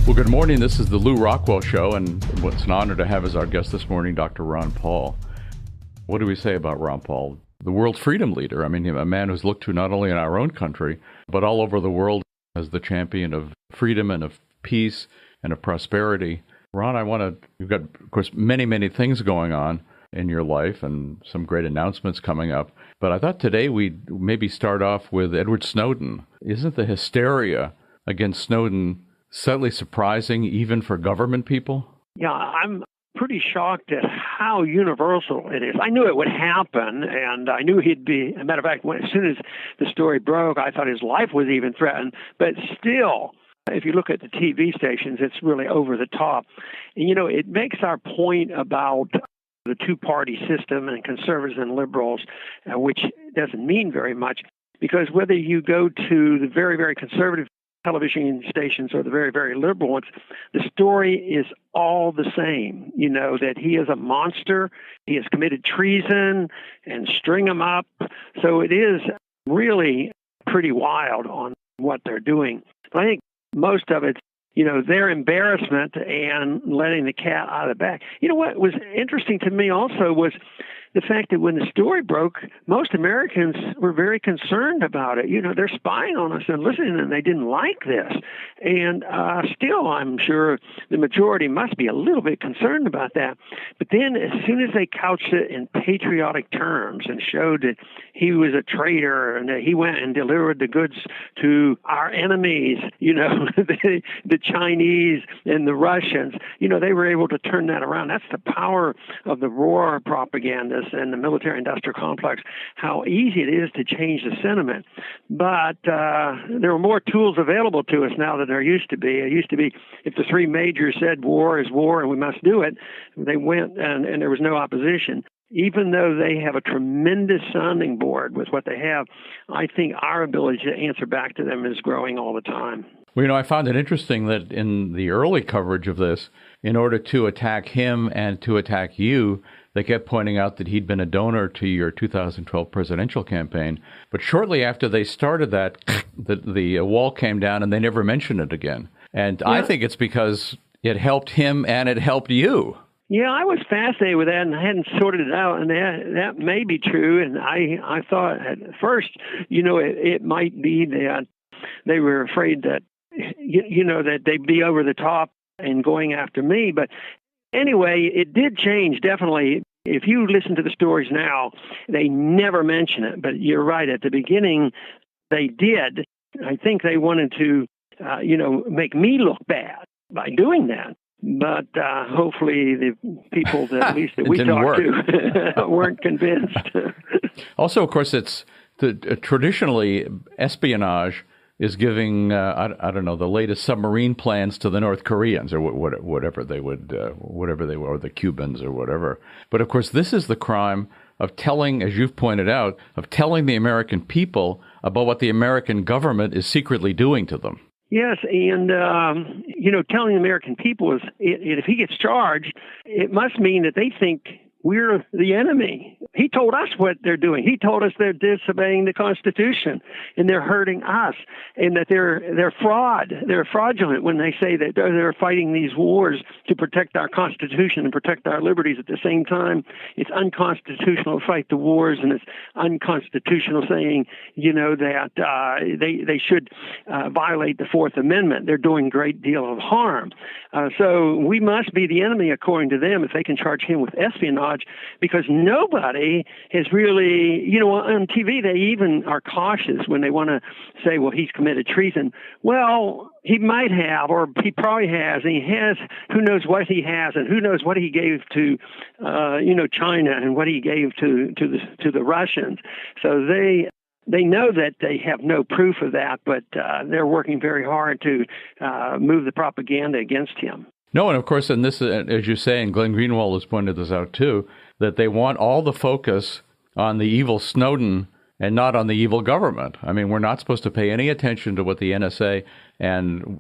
Well, good morning. This is the Lew Rockwell Show, and it's an honor to have as our guest this morning Dr. Ron Paul. What do we say about Ron Paul? The world freedom leader. I mean, a man who's looked to not only in our own country, but all over the world as the champion of freedom and of peace and of prosperity. Ron, you've got, of course, many, many things going on in your life and some great announcements coming up. But I thought today we'd maybe start off with Edward Snowden. Isn't the hysteria against Snowden slightly surprising even for government people? Yeah, I'm pretty shocked at how universal it is. I knew it would happen, and I knew he'd be, as a matter of fact, as soon as the story broke, I thought his life was even threatened. But still, if you look at the TV stations, it's really over the top. And, it makes our point about the two-party system and conservatives and liberals, which doesn't mean very much, because whether you go to the very, very conservative television stations or the very, very liberal ones, the story is all the same. That he is a monster, he has committed treason, and string him up. So it is really pretty wild on what they're doing. But I think most of it's, their embarrassment and letting the cat out of the bag. What was interesting to me also was the fact that when the story broke, most Americans were very concerned about it. They're spying on us and listening, and they didn't like this. And still, I'm sure the majority must be a little bit concerned about that. But then as soon as they couched it in patriotic terms and showed that he was a traitor and that he went and delivered the goods to our enemies, the Chinese and the Russians, they were able to turn that around. That's the power of the war propaganda and the military-industrial complex, how easy it is to change the sentiment. But there are more tools available to us now than there used to be. It used to be if the three majors said war is war and we must do it, they went and there was no opposition. Even though they have a tremendous sounding board with what they have, I think our ability to answer back to them is growing all the time. Well, I found it interesting that in the early coverage of this, in order to attack him and to attack you, they kept pointing out that he'd been a donor to your 2012 presidential campaign. But shortly after they started that, the wall came down and they never mentioned it again. And yeah. I think it's because it helped him and it helped you. Yeah, I was fascinated with that and I hadn't sorted it out, and that may be true. And I thought at first, it might be that they were afraid that, that they'd be over the top and going after me. But anyway, it did change, definitely. If you listen to the stories now, they never mention it. But you're right, at the beginning, they did. I think they wanted to, make me look bad by doing that. But hopefully the people that at least that we talked to weren't convinced. Also, of course, it's traditionally espionage is giving, I don't know, the latest submarine plans to the North Koreans or whatever they were, or the Cubans or whatever. But of course, this is the crime of telling, as you've pointed out, of telling the American people about what the American government is secretly doing to them. Yes, and, telling the American people is, if he gets charged, it must mean that they think we're the enemy. He told us what they're doing. He told us they're disobeying the Constitution and they're hurting us, and that they're fraud. They're fraudulent when they say that they're fighting these wars to protect our Constitution and protect our liberties. At the same time, it's unconstitutional to fight the wars, and it's unconstitutional saying, that they should violate the Fourth Amendment. They're doing a great deal of harm. So we must be the enemy, according to them, if they can charge him with espionage, because nobody has really, on TV, they even are cautious when they want to say, well, he's committed treason. Well, he might have, or he probably has, and he has, who knows what he has, and who knows what he gave to, China and what he gave to the Russians. So they know that they have no proof of that, but they're working very hard to move the propaganda against him. No, and of course, and this, as you say, and Glenn Greenwald has pointed this out too, that they want all the focus on the evil Snowden and not on the evil government. I mean, we're not supposed to pay any attention to what the NSA, and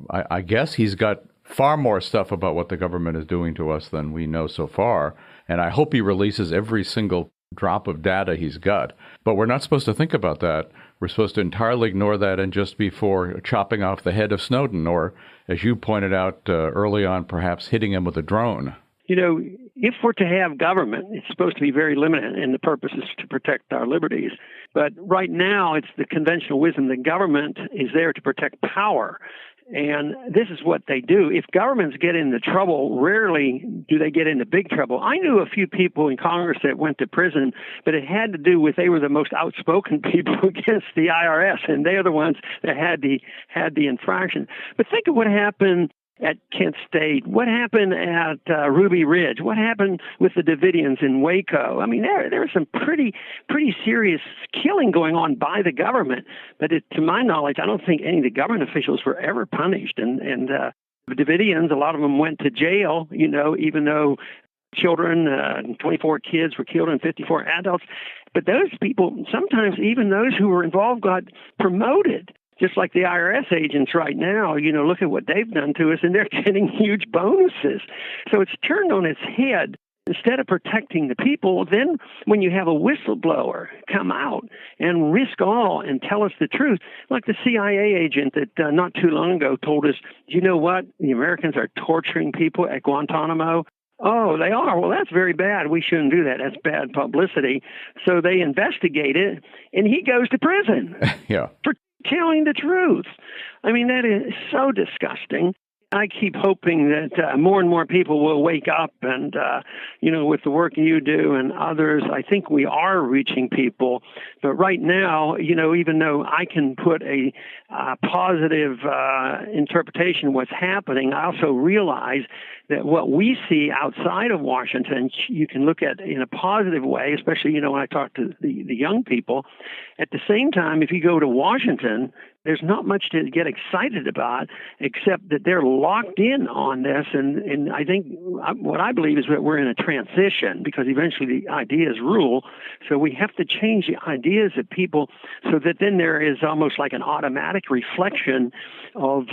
I guess he's got far more stuff about what the government is doing to us than we know so far, and I hope he releases every single drop of data he's got. But we're not supposed to think about that. we're supposed to entirely ignore that and just be for chopping off the head of Snowden, or, as you pointed out early on, perhaps hitting him with a drone. You know, if we're to have government, it's supposed to be very limited, and the purpose is to protect our liberties. But right now, it's the conventional wisdom that government is there to protect power. And this is what they do. If governments get into trouble, rarely do they get into big trouble. I knew a few people in Congress that went to prison, but it had to do with they were the most outspoken people against the IRS, and they're the ones that had the infraction. But think of what happened at Kent State, what happened at Ruby Ridge, what happened with the Davidians in Waco. I mean, there was some pretty serious killing going on by the government. But to my knowledge, I don't think any of the government officials were ever punished. And the Davidians, a lot of them went to jail, you know, even though children, 24 kids were killed and 54 adults. But those people, sometimes even those who were involved got promoted. Just like the IRS agents right now, you know, look at what they've done to us, and they're getting huge bonuses. So it's turned on its head. Instead of protecting the people, then when you have a whistleblower come out and risk all and tell us the truth, like the CIA agent that not too long ago told us, you know what, the Americans are torturing people at Guantanamo. Oh, they are? Well, that's very bad. We shouldn't do that. That's bad publicity. So they investigate it, and he goes to prison. Yeah. For telling the truth. I mean, that is so disgusting. I keep hoping that more and more people will wake up and, you know, with the work you do and others, I think we are reaching people. But right now, you know, even though I can put a positive interpretation of what's happening, I also realize that what we see outside of Washington, you can look at in a positive way, especially, you know, when I talk to the young people. At the same time, if you go to Washington, there's not much to get excited about except that they're locked in on this. And I think what I believe is that we're in a transition because eventually the ideas rule. So we have to change the ideas of people so that then there is almost like an automatic reflection of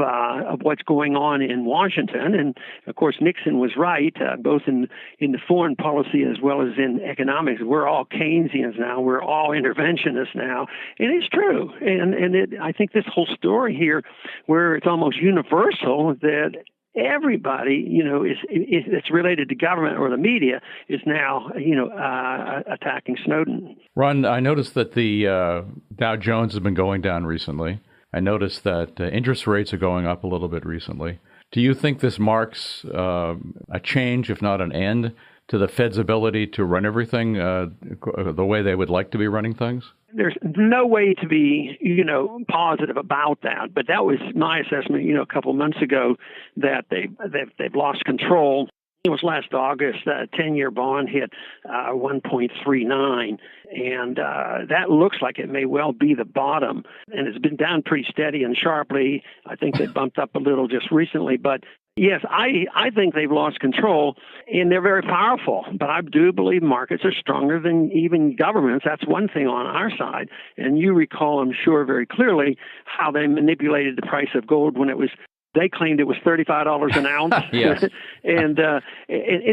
what's going on in Washington. And of course, Nixon was right, both in the foreign policy as well as in economics. We're all Keynesians now. We're all interventionists now. And it's true. And I think this whole story here, where it's almost universal that everybody, you know, it's related to government or the media is now, you know, attacking Snowden. Ron, I noticed that the Dow Jones has been going down recently. I noticed that interest rates are going up a little bit recently. Do you think this marks a change, if not an end, to the Fed's ability to run everything the way they would like to be running things? There's no way to be, you know, positive about that. But that was my assessment, you know, a couple of months ago that they've lost control. It was last August, a 10-year bond hit 1.39, and that looks like it may well be the bottom. And it's been down pretty steady and sharply. I think they bumped up a little just recently, but yes, I think they've lost control, and they're very powerful. But I do believe markets are stronger than even governments. That's one thing on our side. And you recall, I'm sure, very clearly how they manipulated the price of gold when they claimed it was $35 an ounce. Yes. and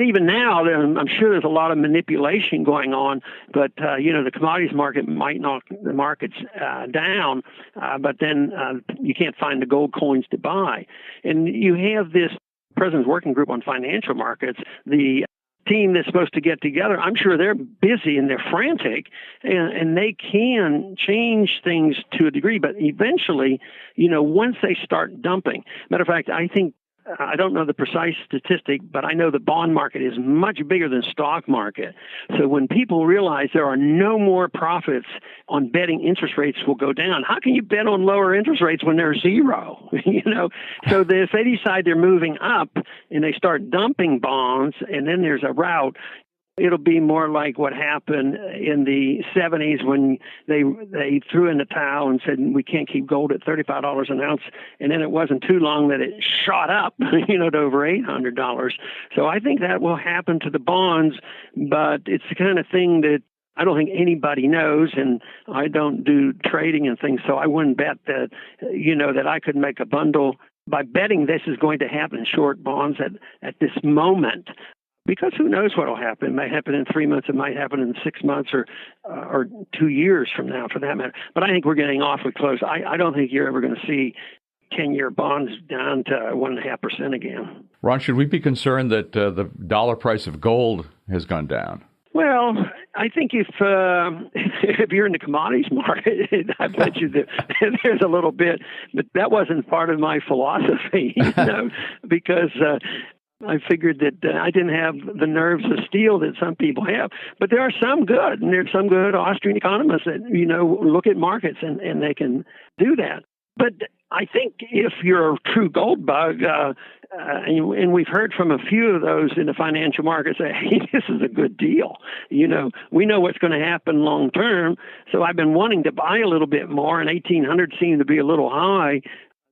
even now, I'm sure there's a lot of manipulation going on. But, you know, the commodities market might knock the markets down, but then you can't find the gold coins to buy. And you have this President's Working Group on Financial Markets, the team that's supposed to get together. I'm sure they're busy and they're frantic, and they can change things to a degree, but eventually, you know, once they start dumping. Matter of fact, I think, I don't know the precise statistic, but I know the bond market is much bigger than stock market. So when people realize there are no more profits on betting interest rates will go down, how can you bet on lower interest rates when they're zero? You know, so if they decide they're moving up and they start dumping bonds, and then there's a rout, it'll be more like what happened in the 70s when they threw in the towel and said, we can't keep gold at $35 an ounce. And then it wasn't too long that it shot up, you know, to over $800. So I think that will happen to the bonds, but it's the kind of thing that I don't think anybody knows, and I don't do trading and things, so I wouldn't bet that, you know, that I could make a bundle by betting this is going to happen in short bonds at this moment. Because who knows what will happen? It might happen in 3 months. It might happen in 6 months or 2 years from now, for that matter. But I think we're getting awfully close. I don't think you're ever going to see 10-year bonds down to 1.5% again. Ron, should we be concerned that the dollar price of gold has gone down? Well, I think if you're in the commodities market, I bet you that there's a little bit, but that wasn't part of my philosophy, because I figured that I didn't have the nerves of steel that some people have. But there are some good, and there's some good Austrian economists that, look at markets and they can do that. But I think if you're a true gold bug, and we've heard from a few of those in the financial markets say, hey, this is a good deal. We know what's going to happen long term. So I've been wanting to buy a little bit more, and 1,800 seemed to be a little high.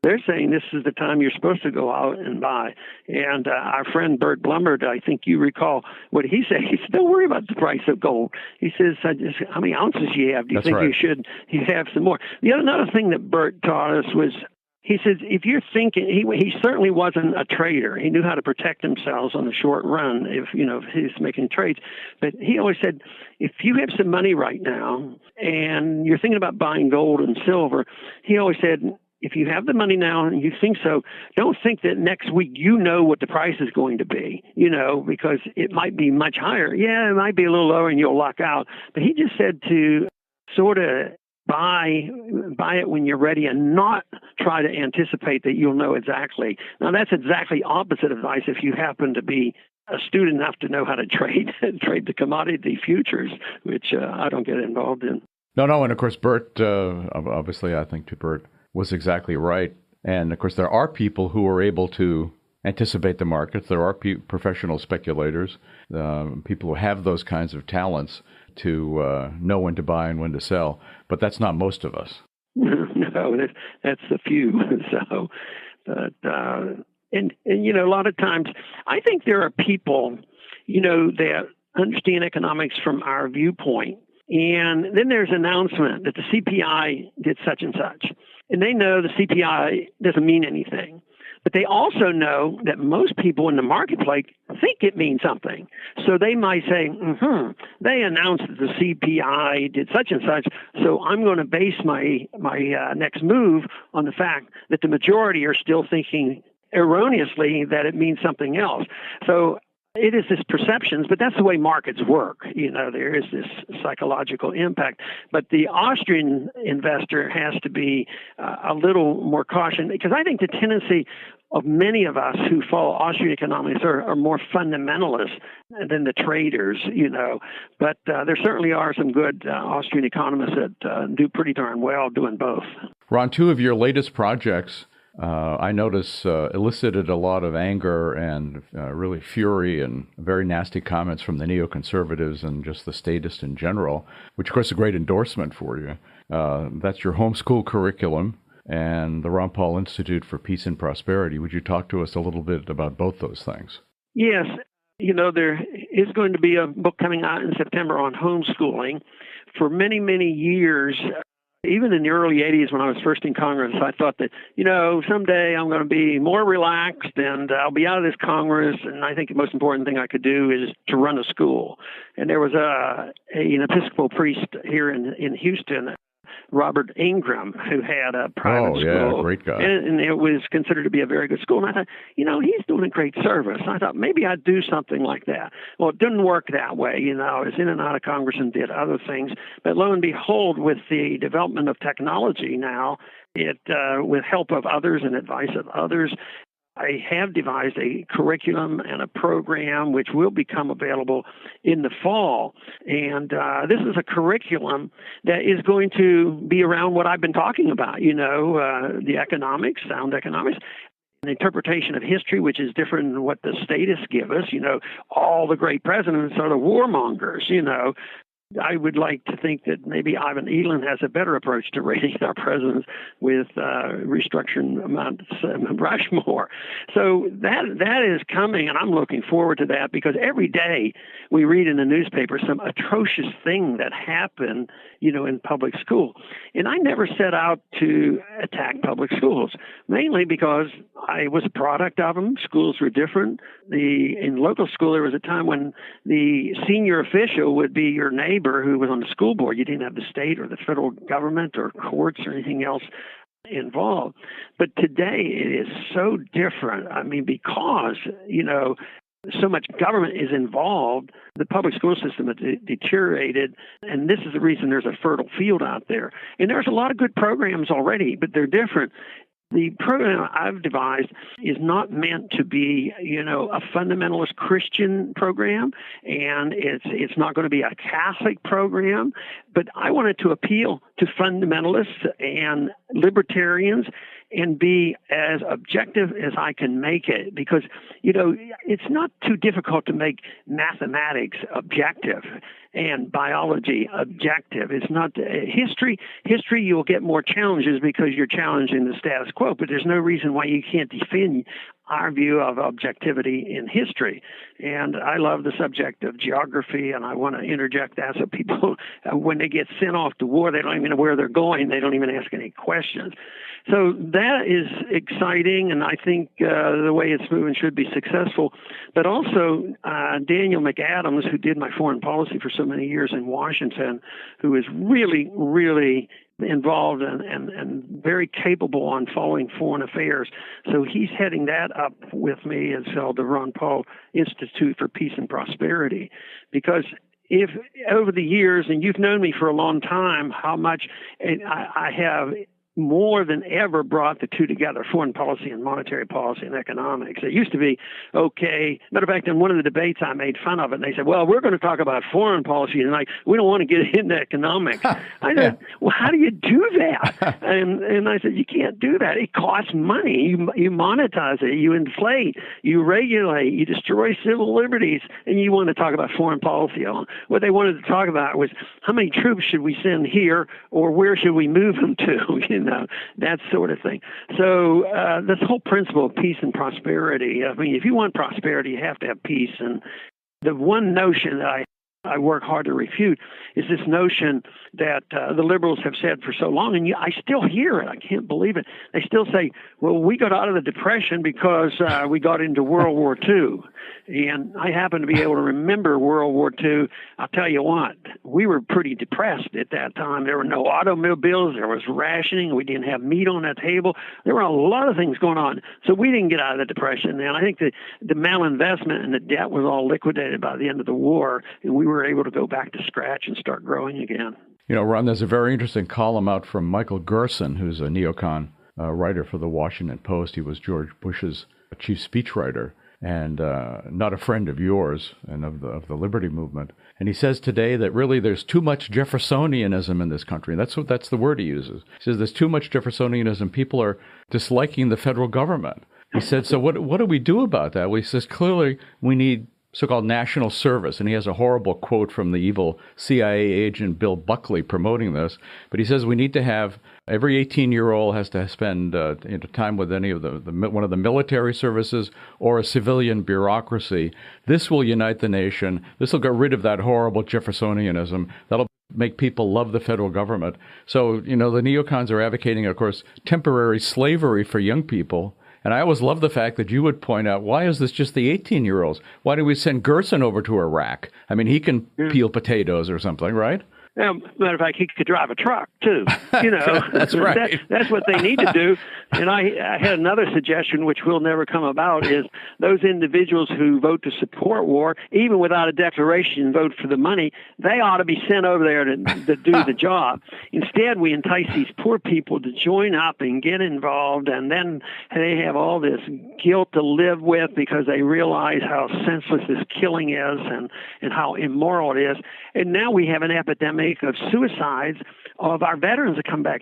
They're saying this is the time you're supposed to go out and buy. And our friend Bert Blumbert, I think you recall what he said. He said, don't worry about the price of gold. He says, how many ounces you have? Do you That's think right. you have some more? Another thing that Bert taught us was, he says, if you're thinking, he certainly wasn't a trader. He knew how to protect himself on the short run if he's making trades. But he always said, if you have some money right now and you're thinking about buying gold and silver, he always said, if you have the money now and you think so, don't think that next week what the price is going to be, because it might be much higher. Yeah, it might be a little lower and you'll luck out. But he just said to sort of buy it when you're ready and not try to anticipate that you'll know exactly. Now, that's exactly opposite advice if you happen to be astute enough to know how to trade the commodity futures, which I don't get involved in. No, and of course, Bert, obviously, I think Bert was exactly right. And of course, there are people who are able to anticipate the markets. There are professional speculators, people who have those kinds of talents to know when to buy and when to sell. But that's not most of us. No, that's the few. So, but and a lot of times, I think there are people, that understand economics from our viewpoint. And then there's an announcement that the CPI did such and such. And they know the CPI doesn't mean anything. But they also know that most people in the marketplace think it means something. So they might say, they announced that the CPI did such and such, so I'm going to base my next move on the fact that the majority are still thinking erroneously that it means something else. So it is this perceptions, but that's the way markets work. There is this psychological impact. But the Austrian investor has to be a little more cautious, because I think the tendency of many of us who follow Austrian economics are more fundamentalist than the traders, But there certainly are some good Austrian economists that do pretty darn well doing both. Ron, two of your latest projects, I notice, elicited a lot of anger and really fury and very nasty comments from the neoconservatives and just the statists in general, which, of course, is a great endorsement for you. That's your homeschool curriculum and the Ron Paul Institute for Peace and Prosperity. Would you talk to us a little bit about both those things? Yes. There is going to be a book coming out in September on homeschooling. For many, many years, even in the early 80s when I was first in Congress, I thought that, someday I'm going to be more relaxed and I'll be out of this Congress. And I think the most important thing I could do is to run a school. And there was an Episcopal priest here in Houston, Robert Ingram, who had a private school. Great guy. And it was considered to be a very good school. And I thought, he's doing a great service. I thought maybe I'd do something like that. Well, it didn't work that way. I was in and out of Congress and did other things. But lo and behold, with the development of technology now, with help of others and advice of others, I have devised a curriculum and a program which will become available in the fall. And this is a curriculum that is going to be around what I've been talking about, the economics, sound economics, an interpretation of history, which is different than what the statists give us. All the great presidents are the warmongers, I would like to think that maybe Ivan Eland has a better approach to rating our presidents with restructuring Mount Rushmore. So that is coming, and I'm looking forward to that, because every day we read in the newspaper some atrocious thing that happened, in public school. And I never set out to attack public schools, mainly because I was a product of them. Schools were different. In local school, there was a time when the senior official would be your neighbor who was on the school board. You didn't have the state or the federal government or courts or anything else involved. But today it is so different. I mean, because, so much government is involved, the public school system has deteriorated, and this is the reason there's a fertile field out there. And there's a lot of good programs already, but they're different. The program I've devised is not meant to be, a fundamentalist Christian program, and it's not going to be a Catholic program, but I wanted to appeal to fundamentalists and libertarians and be as objective as I can make it, because, it's not too difficult to make mathematics objective and biology objective. It's not history. History, you'll get more challenges because you're challenging the status quo, but there's no reason why you can't defend our view of objectivity in history. And I love the subject of geography, and I want to interject that so people, when they get sent off to war, they don't even know where they're going. They don't even ask any questions. So that is exciting, and I think the way it's moving should be successful. But also, Daniel McAdams, who did my foreign policy for so many years in Washington, who is really, really involved and very capable on following foreign affairs. So he's heading that up with me. It's called the Ron Paul Institute for Peace and Prosperity. Because if over the years, and you've known me for a long time, how much I have more than ever brought the two together, foreign policy and monetary policy and economics. It used to be, okay, matter of fact, in one of the debates I made fun of it, and they said, well, we're going to talk about foreign policy tonight. We don't want to get into economics. I said, well, how do you do that? And I said, you can't do that. It costs money. You monetize it. You inflate. You regulate. You destroy civil liberties. And you want to talk about foreign policy on. What they wanted to talk about was how many troops should we send here, or where should we move them to? That sort of thing. So this whole principle of peace and prosperity, I mean, if you want prosperity, you have to have peace. And the one notion that I work hard to refute is this notion that the liberals have said for so long, and I still hear it. I can't believe it. They still say, well, we got out of the Depression because we got into World War II. And I happen to be able to remember World War II. I'll tell you what, we were pretty depressed at that time. There were no automobiles. There was rationing. We didn't have meat on the table. There were a lot of things going on. So we didn't get out of the Depression. And I think the malinvestment and the debt was all liquidated by the end of the war, and we were able to go back to scratch and start growing again. Ron, there's a very interesting column out from Michael Gerson, who's a Neocon writer for the Washington Post. He was George Bush's chief speechwriter, and not a friend of yours and of the Liberty Movement. And he says today that really there's too much Jeffersonianism in this country. That's the word he uses. He says there's too much Jeffersonianism. People are disliking the federal government. He said, so what do we do about that? Well, he says clearly we need so-called national service. And he has a horrible quote from the evil CIA agent Bill Buckley promoting this. But he says we need to have every 18-year-old has to spend time with any of one of the military services or a civilian bureaucracy. This will unite the nation. This will get rid of that horrible Jeffersonianism. That'll make people love the federal government. So, the neocons are advocating, of course, temporary slavery for young people. And I always love the fact that you would point out, why is this just the 18-year-olds? Why do we send Gerson over to Iraq? I mean, he can peel potatoes or something, right? Matter of fact, he could drive a truck, too. That's right. That's what they need to do. And I had another suggestion, which will never come about, is those individuals who vote to support war, even without a declaration, vote for the money, they ought to be sent over there to do the job. Instead, we entice these poor people to join up and get involved, and then they have all this guilt to live with because they realize how senseless this killing is and how immoral it is. And now we have an epidemic of suicides of our veterans that come back.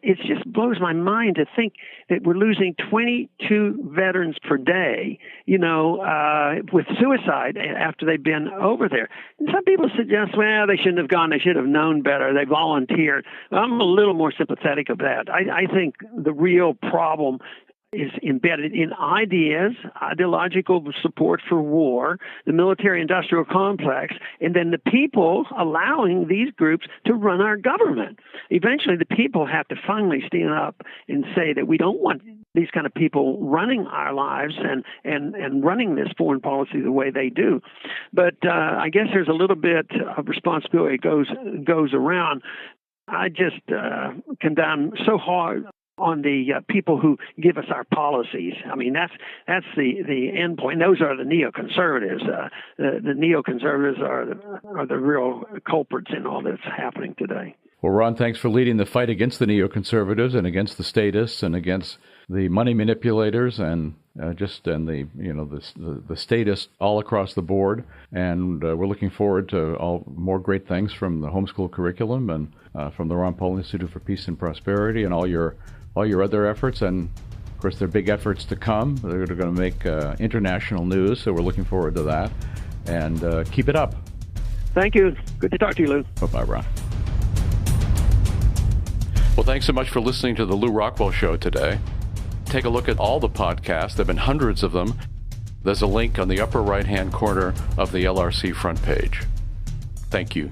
It just blows my mind to think that we're losing 22 veterans per day, with suicide after they've been over there. And some people suggest, well, they shouldn't have gone. They should have known better. They volunteered. I'm a little more sympathetic of that. I think the real problem is embedded in ideas, ideological support for war, the military-industrial complex, and then the people allowing these groups to run our government. Eventually, the people have to finally stand up and say that we don't want these kind of people running our lives and running this foreign policy the way they do. But I guess there's a little bit of responsibility goes around. I just come down so hard on the people who give us our policies. I mean, that's the end point. Those are the neoconservatives. The neoconservatives are the real culprits in all that's happening today. Well, Ron, thanks for leading the fight against the neoconservatives and against the statists and against the money manipulators and the statists all across the board. And we're looking forward to more great things from the homeschool curriculum and from the Ron Paul Institute for Peace and Prosperity and all your other efforts. And of course, there are big efforts to come. They're going to make international news, so we're looking forward to that. And keep it up. Thank you. Good to talk to you, Lou. Bye-bye, Ron. Well, thanks so much for listening to the Lew Rockwell Show today. Take a look at all the podcasts. There have been hundreds of them. There's a link on the upper right-hand corner of the LRC front page. Thank you.